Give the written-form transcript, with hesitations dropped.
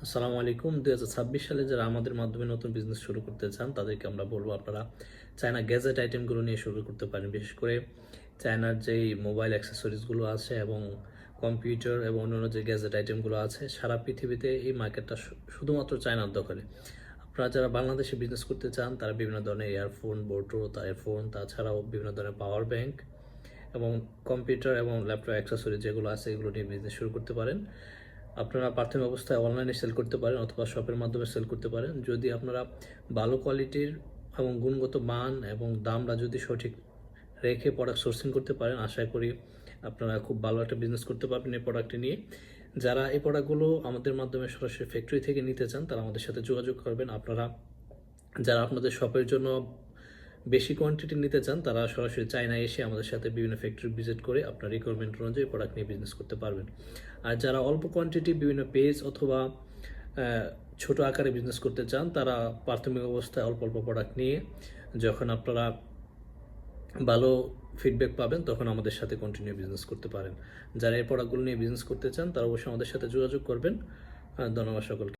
আসসালামু আলাইকুম। 2026 সালে যারা আমাদের মাধ্যমে নতুন বিজনেস শুরু করতে চান তাদেরকে আমরা বলবো আপনারা চায়না গ্যাজেট আইটেমগুলো নিয়ে শুরু করতে পারেন। বিশেষ করে চায়নার যেই মোবাইল অ্যাক্সেসরিজগুলো আছে এবং কম্পিউটার এবং অন্যান্য যে গ্যাজেট আইটেমগুলো আছে, সারা পৃথিবীতে এই মার্কেটটা শুধুমাত্র চায়নার দখলে। আপনারা যারা বাংলাদেশে বিজনেস করতে চান তারা বিভিন্ন ধরনের ইয়ারফোন, ব্লুটুথ ইয়ারফোন, তাছাড়াও বিভিন্ন ধরনের পাওয়ার ব্যাংক এবং কম্পিউটার এবং ল্যাপটপ অ্যাক্সেসরি যেগুলো আছে এগুলো নিয়ে বিজনেস শুরু করতে পারেন। আপনারা প্রাথমিক অবস্থায় অনলাইনে সেল করতে পারেন অথবা শপের মাধ্যমে সেল করতে পারেন। যদি আপনারা ভালো কোয়ালিটির এবং গুণগত মান এবং দামটা যদি সঠিক রেখে প্রোডাক্ট সোর্সিং করতে পারেন, আশা করি আপনারা খুব ভালো একটা বিজনেস করতে পারবেন এই প্রোডাক্টটি নিয়ে। যারা এই প্রোডাক্টগুলো আমাদের মাধ্যমে সরাসরি ফ্যাক্টরি থেকে নিতে চান তারা আমাদের সাথে যোগাযোগ করবেন। আপনারা যারা আপনাদের শপের জন্য বেশি কোয়ান্টিটি নিতে চান তারা সরাসরি চায়নায় এসে আমাদের সাথে বিভিন্ন ফ্যাক্টরি ভিজিট করে আপনার রিকোয়ারমেন্ট অনুযায়ী প্রোডাক্ট নিয়ে বিজনেস করতে পারবেন। আর যারা অল্প কোয়ান্টিটি বিভিন্ন পেজ অথবা ছোট আকারে বিজনেস করতে চান তারা প্রাথমিক অবস্থায় অল্প অল্প প্রোডাক্ট নিয়ে যখন আপনারা ভালো ফিডব্যাক পাবেন তখন আমাদের সাথে কন্টিনিউ বিজনেস করতে পারেন। যারা এই প্রোডাক্টগুলো নিয়ে বিজনেস করতে চান তারা অবশ্যই আমাদের সাথে যোগাযোগ করবেন। ধন্যবাদ সকলকে।